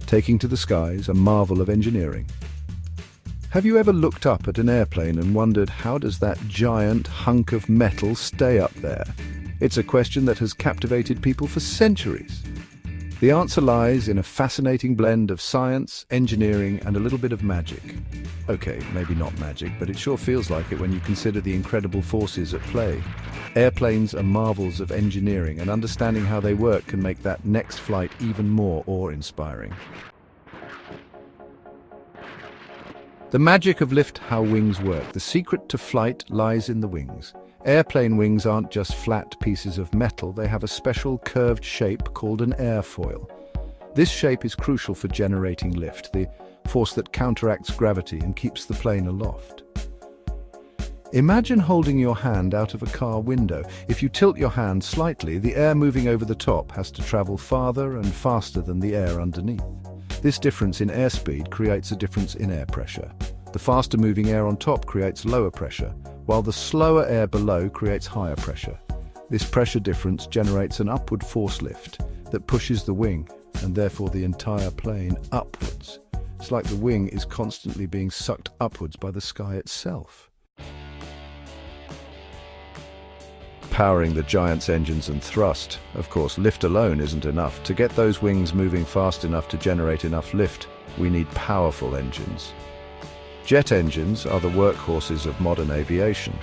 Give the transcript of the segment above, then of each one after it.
taking to the skies a marvel of engineering. Have you ever looked up at an airplane and wondered, how does that giant hunk of metal stay up there? It's a question that has captivated people for centuries. The answer lies in a fascinating blend of science, engineering, and a little bit of magic. Okay, maybe not magic, but it sure feels like it when you consider the incredible forces at play. Airplanes are marvels of engineering, and understanding how they work can make that next flight even more awe-inspiring. The magic of lift, how wings work. The secret to flight lies in the wings. Airplane wings aren't just flat pieces of metal, they have a special curved shape called an airfoil. This shape is crucial for generating lift, the force that counteracts gravity and keeps the plane aloft. Imagine holding your hand out of a car window. If you tilt your hand slightly, the air moving over the top has to travel farther and faster than the air underneath. This difference in airspeed creates a difference in air pressure. The faster moving air on top creates lower pressure, while the slower air below creates higher pressure. This pressure difference generates an upward force lift that pushes the wing, and therefore the entire plane, upwards. It's like the wing is constantly being sucked upwards by the sky itself. Powering the giant's engines and thrust. Of course, lift alone isn't enough. To get those wings moving fast enough to generate enough lift, we need powerful engines. Jet engines are the workhorses of modern aviation.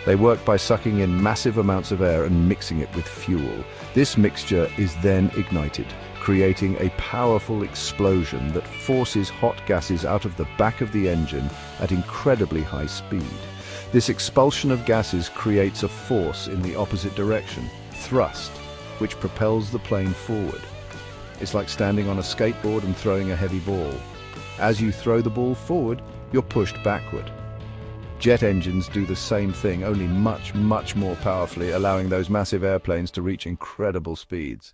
They work by sucking in massive amounts of air and mixing it with fuel. This mixture is then ignited, creating a powerful explosion that forces hot gases out of the back of the engine at incredibly high speed. This expulsion of gases creates a force in the opposite direction, thrust, which propels the plane forward. It's like standing on a skateboard and throwing a heavy ball. As you throw the ball forward, you're pushed backward. Jet engines do the same thing, only much, much more powerfully, allowing those massive airplanes to reach incredible speeds.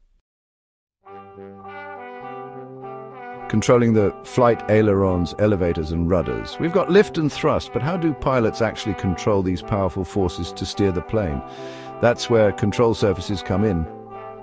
Controlling the flight ailerons, elevators, and rudders. We've got lift and thrust, but how do pilots actually control these powerful forces to steer the plane? That's where control surfaces come in.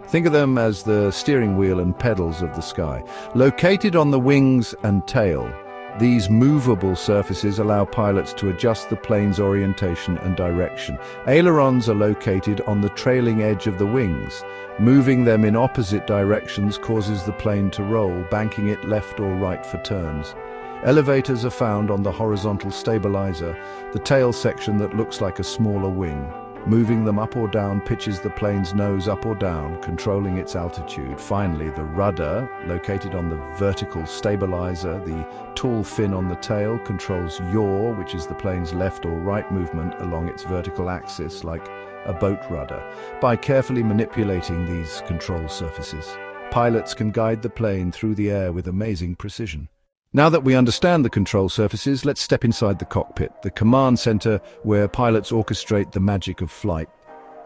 Think of them as the steering wheel and pedals of the sky. Located on the wings and tail, these movable surfaces allow pilots to adjust the plane's orientation and direction. Ailerons are located on the trailing edge of the wings. Moving them in opposite directions causes the plane to roll, banking it left or right for turns. Elevators are found on the horizontal stabilizer, the tail section that looks like a smaller wing. Moving them up or down pitches the plane's nose up or down, controlling its altitude. Finally, the rudder, located on the vertical stabilizer, the tall fin on the tail, controls yaw, which is the plane's left or right movement along its vertical axis, like a boat rudder. By carefully manipulating these control surfaces, pilots can guide the plane through the air with amazing precision. Now that we understand the control surfaces, let's step inside the cockpit, the command center where pilots orchestrate the magic of flight.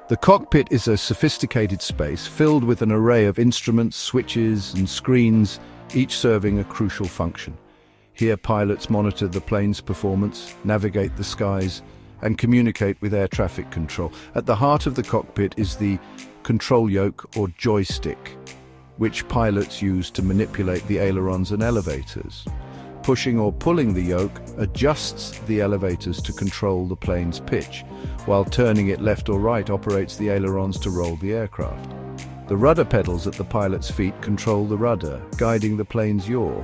The cockpit is a sophisticated space filled with an array of instruments, switches, and screens, each serving a crucial function. Here, pilots monitor the plane's performance, navigate the skies, and communicate with air traffic control. At the heart of the cockpit is the control yoke or joystick, which pilots use to manipulate the ailerons and elevators. Pushing or pulling the yoke adjusts the elevators to control the plane's pitch, while turning it left or right operates the ailerons to roll the aircraft. The rudder pedals at the pilot's feet control the rudder, guiding the plane's yaw.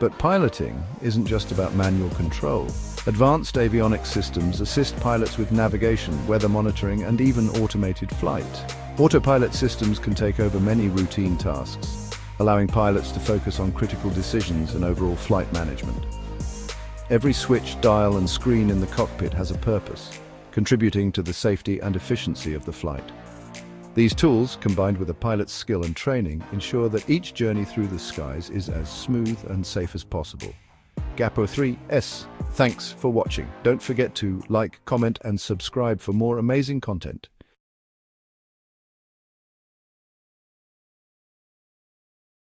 But piloting isn't just about manual control. Advanced avionics systems assist pilots with navigation, weather monitoring, and even automated flight. Autopilot systems can take over many routine tasks, allowing pilots to focus on critical decisions and overall flight management. Every switch, dial, and screen in the cockpit has a purpose, contributing to the safety and efficiency of the flight. These tools, combined with a pilot's skill and training, ensure that each journey through the skies is as smooth and safe as possible. Gapo3S, thanks for watching. Don't forget to like, comment, and subscribe for more amazing content.